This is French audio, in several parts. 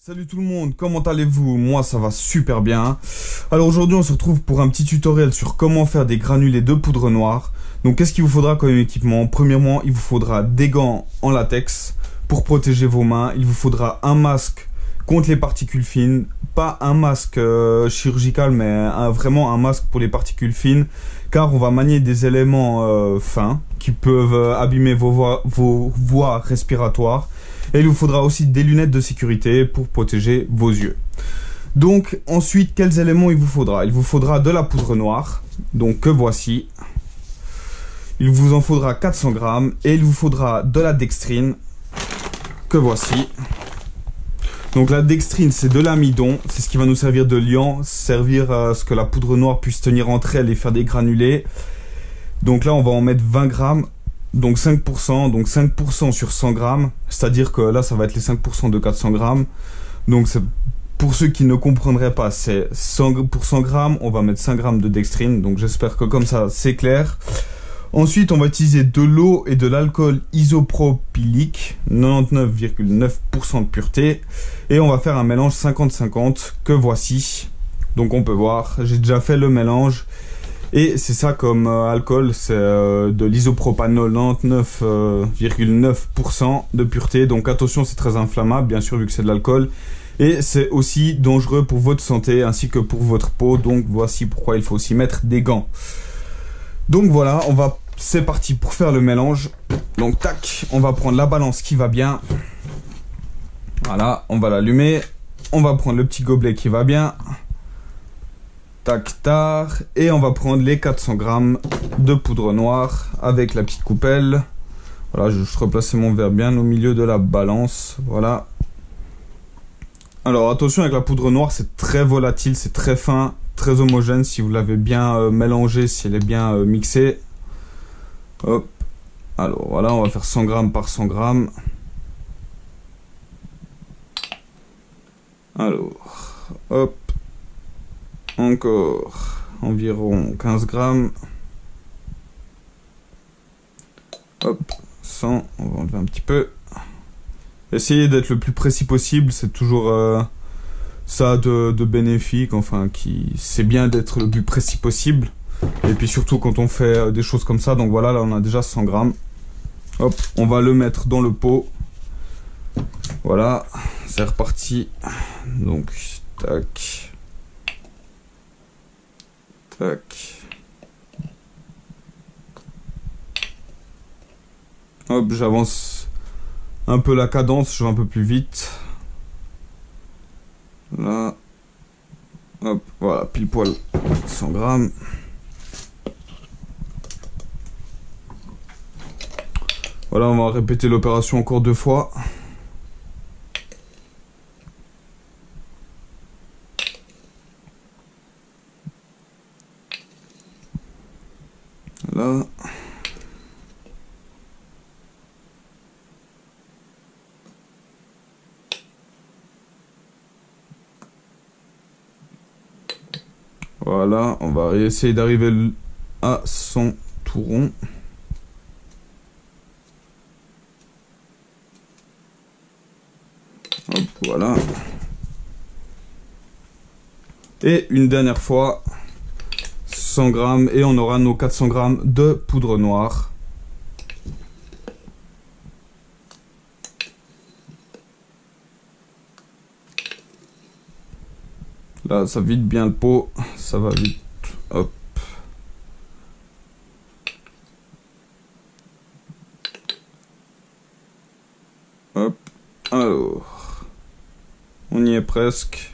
Salut tout le monde, comment allez-vous? Moi ça va super bien. Alors aujourd'hui on se retrouve pour un petit tutoriel sur comment faire des granulés de poudre noire. Donc qu'est-ce qu'il vous faudra comme équipement? Premièrement, il vous faudra des gants en latex pour protéger vos mains. Il vous faudra un masque contre les particules fines. Pas un masque chirurgical, mais vraiment un masque pour les particules fines. Car on va manier des éléments fins qui peuvent abîmer vos voies respiratoires. Et il vous faudra aussi des lunettes de sécurité pour protéger vos yeux. Donc ensuite, quels éléments il vous faudra? Il vous faudra de la poudre noire, donc que voici. Il vous en faudra 400 grammes. Et il vous faudra de la dextrine, que voici. Donc la dextrine, c'est de l'amidon. C'est ce qui va nous servir de liant, servir à ce que la poudre noire puisse tenir entre elles et faire des granulés. Donc là, on va en mettre 20 grammes. Donc 5% sur 100 grammes, c'est-à-dire que là ça va être les 5% de 400 grammes. Donc pour ceux qui ne comprendraient pas, c'est pour 100 grammes, on va mettre 5 grammes de dextrine. Donc j'espère que comme ça c'est clair. Ensuite on va utiliser de l'eau et de l'alcool isopropylique, 99,9% de pureté. Et on va faire un mélange 50-50 que voici. Donc on peut voir, j'ai déjà fait le mélange. Et c'est ça comme alcool, c'est de l'isopropanol, 99,9% de pureté. Donc attention, c'est très inflammable, bien sûr, vu que c'est de l'alcool. Et c'est aussi dangereux pour votre santé ainsi que pour votre peau. Donc voici pourquoi il faut aussi mettre des gants. Donc voilà, c'est parti pour faire le mélange. Donc tac, on va prendre la balance qui va bien. Voilà, on va l'allumer. On va prendre le petit gobelet qui va bien. Tac, tac, et on va prendre les 400 grammes de poudre noire avec la petite coupelle. Voilà, je vais juste replacer mon verre bien au milieu de la balance. Voilà. Alors attention, avec la poudre noire, c'est très volatile, c'est très fin, très homogène si vous l'avez bien mélangé, si elle est bien mixée. Hop. Alors voilà, on va faire 100 grammes par 100 grammes. Alors, hop. Encore environ 15 grammes. Hop, 100, on va enlever un petit peu. Essayez d'être le plus précis possible, c'est toujours ça de bénéfique, enfin, c'est bien d'être le plus précis possible. Et puis surtout quand on fait des choses comme ça, donc voilà, là on a déjà 100 grammes. Hop, on va le mettre dans le pot. Voilà, c'est reparti. Donc, tac. Tac. Hop, j'avance un peu la cadence, je vais un peu plus vite. Là. Hop, voilà, pile poil 100 grammes. Voilà, on va répéter l'opération encore 2 fois. Là. Voilà, on va essayer d'arriver à son tout rond. Hop, voilà. Et une dernière fois. 100 grammes et on aura nos 400 grammes de poudre noire. Là, ça vide bien le pot, ça va vite. Hop. Hop. Alors, on y est presque.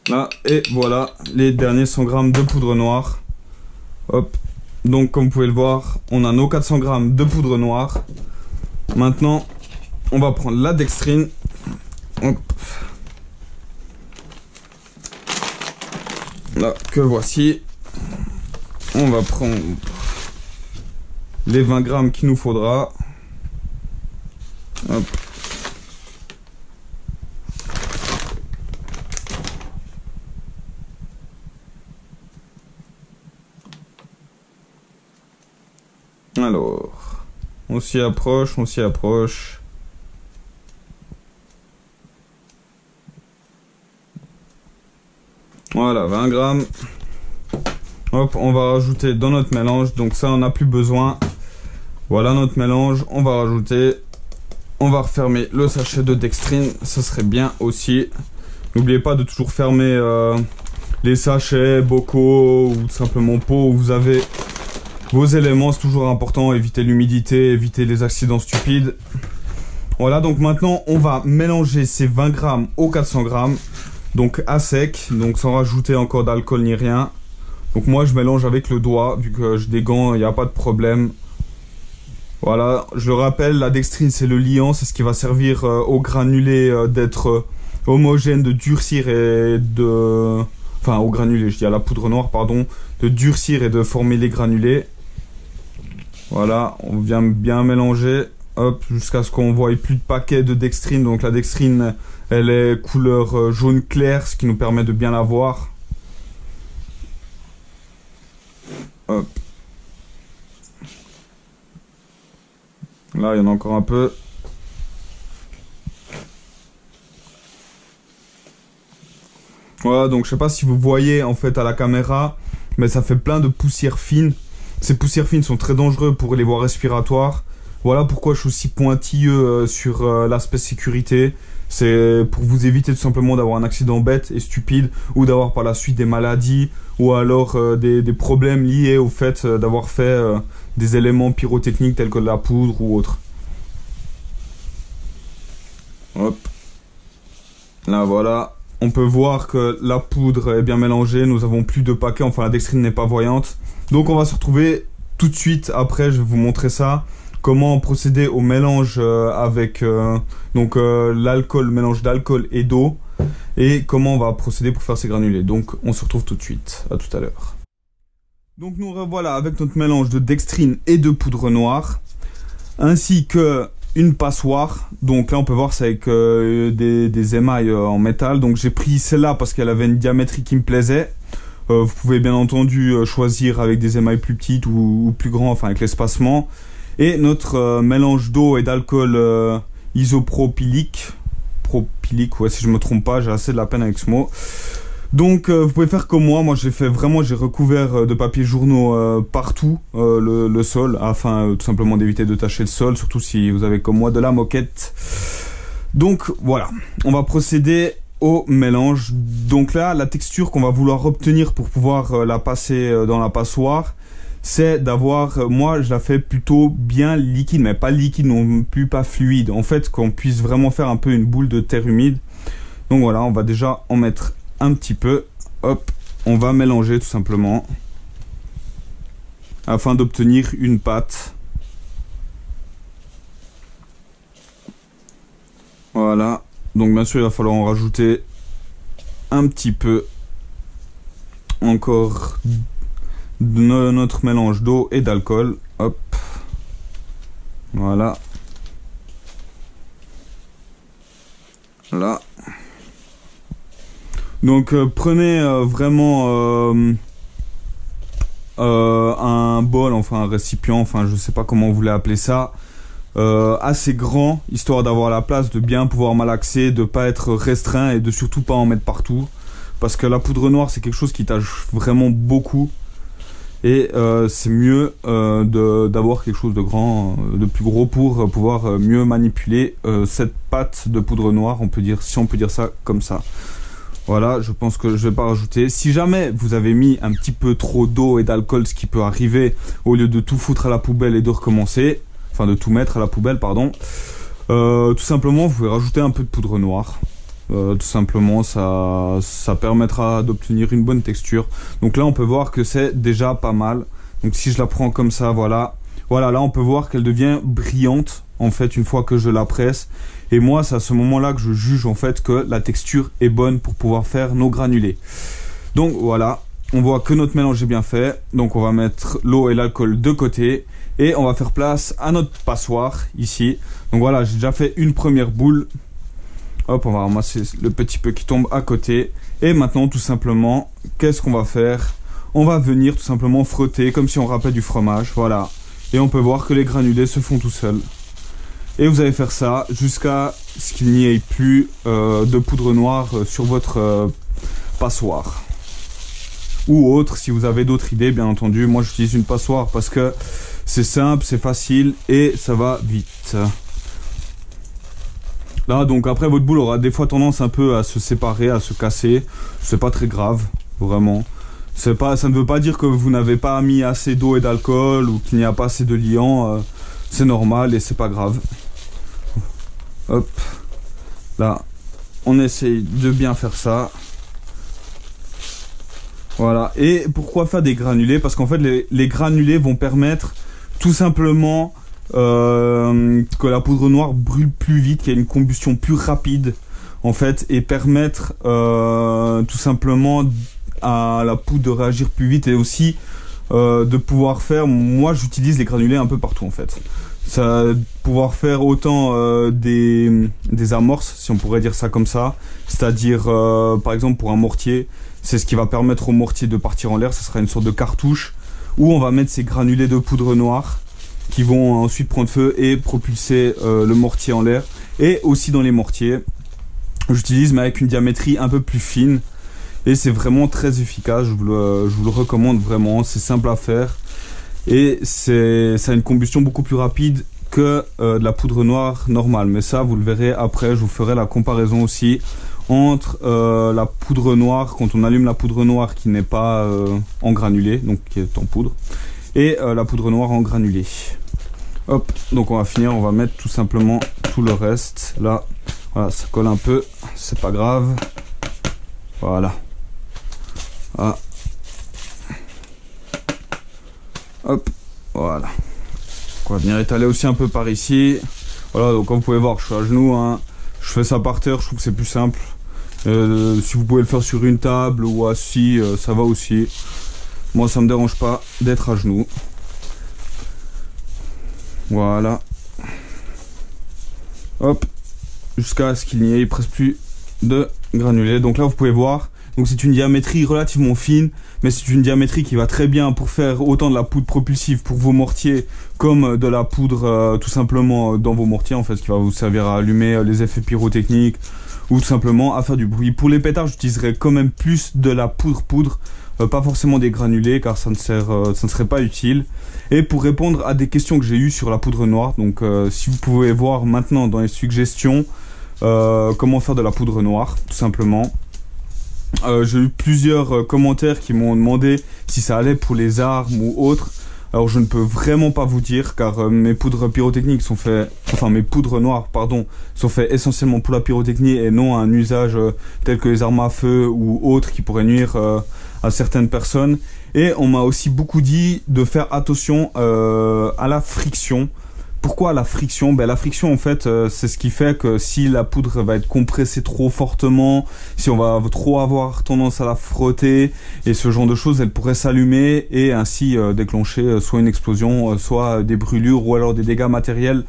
Là, et voilà, les derniers 100 grammes de poudre noire. Hop. Donc, comme vous pouvez le voir, on a nos 400 grammes de poudre noire. Maintenant, on va prendre la dextrine. Hop. Là, que voici. On va prendre les 20 grammes qu'il nous faudra. Hop. Alors, on s'y approche, on s'y approche. Voilà, 20 grammes. Hop, on va rajouter dans notre mélange. Donc ça, on n'a plus besoin. Voilà notre mélange. On va rajouter. On va refermer le sachet de dextrine. Ça serait bien aussi. N'oubliez pas de toujours fermer les sachets, bocaux ou tout simplement pots où vous avez vos éléments. C'est toujours important. Évitez l'humidité, évitez les accidents stupides. Voilà, donc maintenant, on va mélanger ces 20 grammes aux 400 grammes. Donc à sec, donc sans rajouter encore d'alcool ni rien. Donc moi je mélange avec le doigt, vu que j'ai des gants, il n'y a pas de problème. Voilà, je le rappelle, la dextrine c'est le liant, c'est ce qui va servir au granulé d'être homogène, de durcir et de... Enfin au granulé, je dis à la poudre noire, pardon, de durcir et de former les granulés. Voilà, on vient bien mélanger, hop, jusqu'à ce qu'on voit plus de paquets de dextrine. Donc la dextrine, elle est couleur jaune clair, ce qui nous permet de bien la voir. Hop. Là, il y en a encore un peu. Voilà, donc je sais pas si vous voyez en fait à la caméra, mais ça fait plein de poussières fines. Ces poussières fines sont très dangereuses pour les voies respiratoires. Voilà pourquoi je suis aussi pointilleux sur l'aspect sécurité. C'est pour vous éviter tout simplement d'avoir un accident bête et stupide ou d'avoir par la suite des maladies ou alors des problèmes liés au fait d'avoir fait des éléments pyrotechniques tels que de la poudre ou autre. Hop. Là voilà, on peut voir que la poudre est bien mélangée, nous avons plus de paquets, enfin la dextrine n'est pas voyante. Donc on va se retrouver tout de suite après, je vais vous montrer ça. Comment procéder au mélange avec l'alcool, mélange d'alcool et d'eau, et comment on va procéder pour faire ces granulés. Donc on se retrouve tout de suite, à tout à l'heure. Donc nous revoilà avec notre mélange de dextrine et de poudre noire, ainsi que une passoire. Donc là on peut voir c'est avec des émails en métal. Donc j'ai pris celle-là parce qu'elle avait une diamétrie qui me plaisait. Vous pouvez bien entendu choisir avec des émails plus petites ou plus grands, enfin avec l'espacement. Et notre mélange d'eau et d'alcool isopropylique, ouais, si je me trompe pas, j'ai assez de la peine avec ce mot. Donc vous pouvez faire comme moi j'ai fait vraiment, j'ai recouvert de papier journaux partout le sol, afin tout simplement d'éviter de tacher le sol, surtout si vous avez comme moi de la moquette. Donc voilà, on va procéder au mélange. Donc là, la texture qu'on va vouloir obtenir pour pouvoir la passer dans la passoire, c'est d'avoir, moi je la fais plutôt bien liquide, mais pas liquide non plus, pas fluide. En fait, qu'on puisse vraiment faire un peu une boule de terre humide. Donc voilà, on va déjà en mettre un petit peu. Hop, on va mélanger tout simplement afin d'obtenir une pâte. Voilà, donc bien sûr il va falloir en rajouter un petit peu encore de notre mélange d'eau et d'alcool. Hop, voilà, là. Donc prenez vraiment un bol, enfin un récipient, enfin je sais pas comment vous voulez appeler ça, assez grand, histoire d'avoir la place de bien pouvoir malaxer, de pas être restreint et de surtout pas en mettre partout, parce que la poudre noire c'est quelque chose qui tâche vraiment beaucoup. Et c'est mieux d'avoir quelque chose de grand, de plus gros pour pouvoir mieux manipuler cette pâte de poudre noire, on peut dire, si on peut dire ça comme ça. Voilà, je pense que je vais pas rajouter. Si jamais vous avez mis un petit peu trop d'eau et d'alcool, ce qui peut arriver, au lieu de tout foutre à la poubelle et de recommencer, enfin de tout mettre à la poubelle, pardon, tout simplement vous pouvez rajouter un peu de poudre noire. Tout simplement ça permettra d'obtenir une bonne texture. Donc là on peut voir que c'est déjà pas mal. Donc si je la prends comme ça, voilà, là on peut voir qu'elle devient brillante en fait une fois que je la presse. Et moi c'est à ce moment là que je juge en fait que la texture est bonne pour pouvoir faire nos granulés. Donc voilà, on voit que notre mélange est bien fait. Donc on va mettre l'eau et l'alcool de côté et on va faire place à notre passoire ici. Donc voilà, j'ai déjà fait une première boule. Hop, on va ramasser le petit peu qui tombe à côté. Et maintenant, tout simplement, qu'est-ce qu'on va faire? On va venir tout simplement frotter comme si on râpait du fromage. Voilà, Et on peut voir que les granulés se font tout seuls. Et vous allez faire ça jusqu'à ce qu'il n'y ait plus de poudre noire sur votre passoire. Ou autre, si vous avez d'autres idées, bien entendu. Moi, j'utilise une passoire parce que c'est simple, c'est facile et ça va vite. Là, donc après, votre boule aura des fois tendance un peu à se séparer, à se casser. C'est pas très grave, vraiment. Ça ne veut pas dire que vous n'avez pas mis assez d'eau et d'alcool ou qu'il n'y a pas assez de liant. C'est normal et c'est pas grave. Hop. Là, on essaye de bien faire ça. Voilà. Et pourquoi faire des granulés? Parce qu'en fait, les granulés vont permettre tout simplement que la poudre noire brûle plus vite, qu'il y ait une combustion plus rapide, en fait, et permettre tout simplement à la poudre de réagir plus vite et aussi de pouvoir faire... Moi, j'utilise les granulés un peu partout, en fait. Ça, pouvoir faire autant des amorces, si on pourrait dire ça comme ça, c'est-à-dire, par exemple, pour un mortier, c'est ce qui va permettre au mortier de partir en l'air. Ça sera une sorte de cartouche où on va mettre ces granulés de poudre noire qui vont ensuite prendre feu et propulser le mortier en l'air. Et aussi dans les mortiers, j'utilise mais avec une diamétrie un peu plus fine et c'est vraiment très efficace. Je vous le recommande vraiment. C'est simple à faire et ça a une combustion beaucoup plus rapide que de la poudre noire normale. Mais ça, vous le verrez après. Je vous ferai la comparaison aussi entre la poudre noire, quand on allume la poudre noire qui n'est pas en granulé, donc qui est en poudre, et la poudre noire en granulé. Hop, donc on va finir, on va mettre tout simplement tout le reste. Là, voilà, ça colle un peu, c'est pas grave. Voilà. Ah. Hop, voilà. On va venir étaler aussi un peu par ici. Voilà, donc comme vous pouvez voir, je suis à genoux, hein. Je fais ça par terre, je trouve que c'est plus simple. Si vous pouvez le faire sur une table ou assis, ça va aussi. Moi, ça me dérange pas d'être à genoux. Voilà. Hop. Jusqu'à ce qu'il n'y ait presque plus de granulés. Donc là, vous pouvez voir. Donc c'est une diamétrie relativement fine, mais c'est une diamétrie qui va très bien pour faire autant de la poudre propulsive pour vos mortiers comme de la poudre tout simplement dans vos mortiers, en fait, qui va vous servir à allumer les effets pyrotechniques ou tout simplement à faire du bruit. Pour les pétards, j'utiliserai quand même plus de la poudre, pas forcément des granulés car ça ne serait pas utile. Et pour répondre à des questions que j'ai eues sur la poudre noire, donc si vous pouvez voir maintenant dans les suggestions comment faire de la poudre noire, tout simplement. J'ai eu plusieurs commentaires qui m'ont demandé si ça allait pour les armes ou autres. Alors je ne peux vraiment pas vous dire car mes poudres pyrotechniques sont faites, enfin mes poudres noires pardon, sont faites essentiellement pour la pyrotechnie et non à un usage tel que les armes à feu ou autres qui pourraient nuire à certaines personnes. Et on m'a aussi beaucoup dit de faire attention à la friction. Pourquoi la friction? Ben, la friction en fait c'est ce qui fait que si la poudre va être compressée trop fortement, si on va trop avoir tendance à la frotter et ce genre de choses, elle pourrait s'allumer et ainsi déclencher soit une explosion, soit des brûlures ou alors des dégâts matériels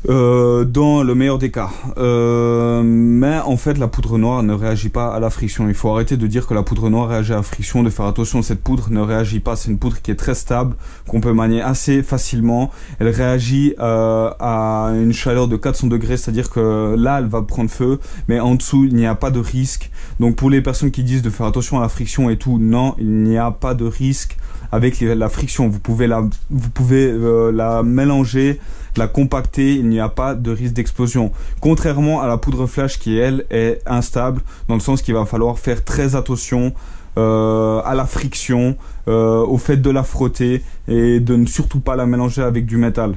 dans le meilleur des cas. Mais en fait la poudre noire ne réagit pas à la friction. Il faut arrêter de dire que la poudre noire réagit à la friction, de faire attention. Cette poudre ne réagit pas, c'est une poudre qui est très stable, qu'on peut manier assez facilement. Elle réagit à une chaleur de 400 degrés, c'est-à-dire que là elle va prendre feu, mais en dessous il n'y a pas de risque. Donc pour les personnes qui disent de faire attention à la friction et tout, non, il n'y a pas de risque avec la friction. Vous pouvez la mélanger, la compacter, il n'y a pas de risque d'explosion. Contrairement à la poudre flash qui, elle, est instable, dans le sens qu'il va falloir faire très attention à la friction, au fait de la frotter et de ne surtout pas la mélanger avec du métal.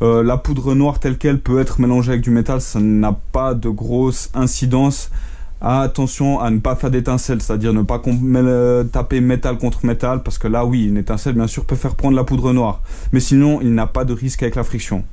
La poudre noire telle qu'elle peut être mélangée avec du métal, ça n'a pas de grosse incidence. Attention à ne pas faire d'étincelles, c'est-à-dire ne pas taper métal contre métal, parce que là oui, une étincelle bien sûr peut faire prendre la poudre noire, mais sinon il n'a pas de risque avec la friction.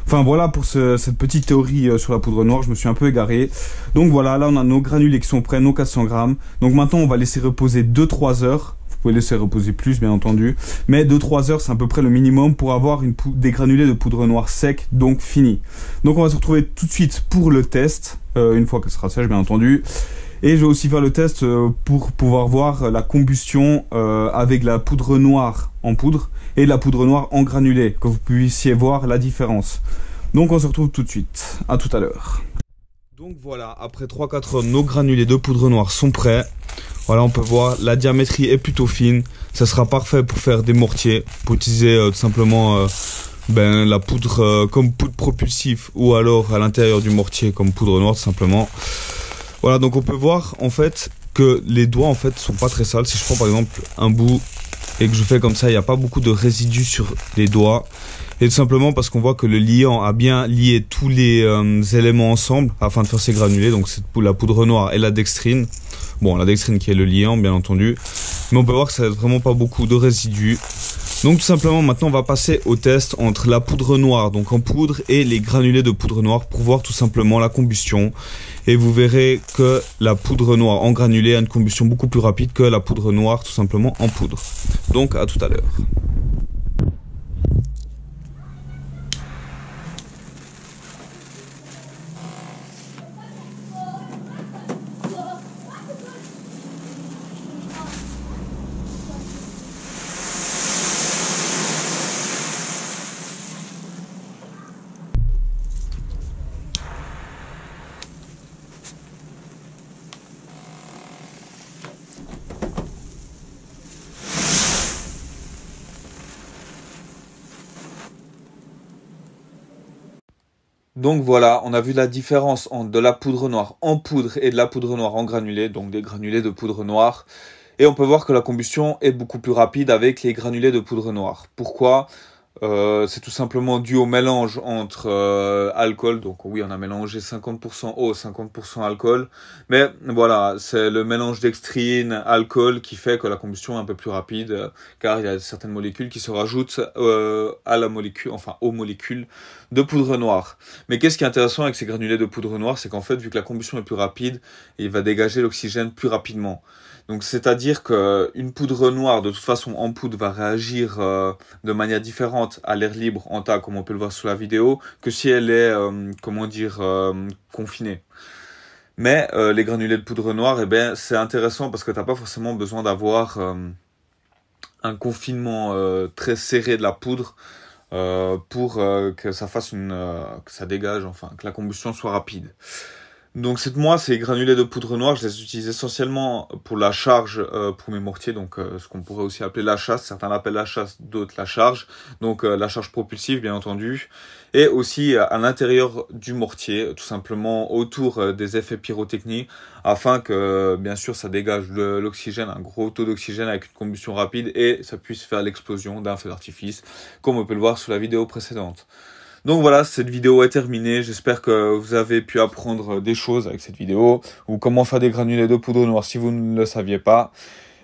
Enfin voilà pour cette petite théorie sur la poudre noire, je me suis un peu égaré. Donc voilà, là on a nos granulés qui sont prêts, nos 400 grammes. Donc maintenant on va laisser reposer 2-3 heures. Vous pouvez laisser reposer plus bien entendu, mais 2-3 heures c'est à peu près le minimum pour avoir des granulés de poudre noire sec, donc fini. Donc on va se retrouver tout de suite pour le test, une fois qu'elle sera sèche bien entendu. Et je vais aussi faire le test pour pouvoir voir la combustion avec la poudre noire en poudre et la poudre noire en granulé, que vous puissiez voir la différence. Donc on se retrouve tout de suite. À tout à l'heure. Donc voilà, après 3-4 heures, nos granulés de poudre noire sont prêts. Voilà, on peut voir, la diamétrie est plutôt fine. Ça sera parfait pour faire des mortiers, pour utiliser tout simplement la poudre comme poudre propulsive ou alors à l'intérieur du mortier comme poudre noire tout simplement. Voilà, donc on peut voir en fait que les doigts en fait sont pas très sales. Si je prends par exemple un bout et que je fais comme ça, il n'y a pas beaucoup de résidus sur les doigts. Et tout simplement parce qu'on voit que le liant a bien lié tous les éléments ensemble afin de faire ces granulés. Donc c'est la poudre noire et la dextrine. Bon, la dextrine qui est le liant bien entendu. Mais on peut voir que ça n'a vraiment pas beaucoup de résidus. Donc tout simplement maintenant on va passer au test entre la poudre noire donc en poudre et les granulés de poudre noire pour voir tout simplement la combustion. Et vous verrez que la poudre noire en granulé a une combustion beaucoup plus rapide que la poudre noire tout simplement en poudre. Donc à tout à l'heure. Donc voilà, on a vu la différence entre de la poudre noire en poudre et de la poudre noire en granulé, donc des granulés de poudre noire. Et on peut voir que la combustion est beaucoup plus rapide avec les granulés de poudre noire. Pourquoi ? C'est tout simplement dû au mélange entre alcool. Donc oui, on a mélangé 50% eau, 50% alcool. Mais voilà, c'est le mélange dextrine, alcool qui fait que la combustion est un peu plus rapide, car il y a certaines molécules qui se rajoutent à la molécule, enfin aux molécules de poudre noire. Mais qu'est-ce qui est intéressant avec ces granulés de poudre noire, c'est qu'en fait, vu que la combustion est plus rapide, il va dégager l'oxygène plus rapidement. Donc c'est-à-dire qu'une poudre noire, de toute façon en poudre, va réagir de manière différente à l'air libre en tas, comme on peut le voir sur la vidéo, que si elle est, confinée. Mais les granulés de poudre noire, eh ben, c'est intéressant parce que tu n'as pas forcément besoin d'avoir un confinement très serré de la poudre pour que ça fasse que ça dégage, enfin, que la combustion soit rapide. Donc moi, ces granulés de poudre noire, je les utilise essentiellement pour la charge, pour mes mortiers, donc ce qu'on pourrait aussi appeler la chasse. Certains l'appellent la chasse, d'autres la charge. Donc la charge propulsive, bien entendu. Et aussi à l'intérieur du mortier, tout simplement autour des effets pyrotechniques, afin que, bien sûr, ça dégage l'oxygène, un gros taux d'oxygène avec une combustion rapide, et ça puisse faire l'explosion d'un feu d'artifice, comme on peut le voir sur la vidéo précédente. Donc voilà, cette vidéo est terminée. J'espère que vous avez pu apprendre des choses avec cette vidéo, ou comment faire des granulés de poudre noire si vous ne le saviez pas.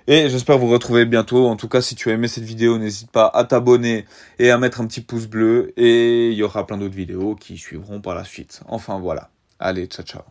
Et j'espère vous retrouver bientôt. En tout cas, si tu as aimé cette vidéo, n'hésite pas à t'abonner et à mettre un petit pouce bleu. Et il y aura plein d'autres vidéos qui suivront par la suite. Enfin voilà. Allez, ciao ciao.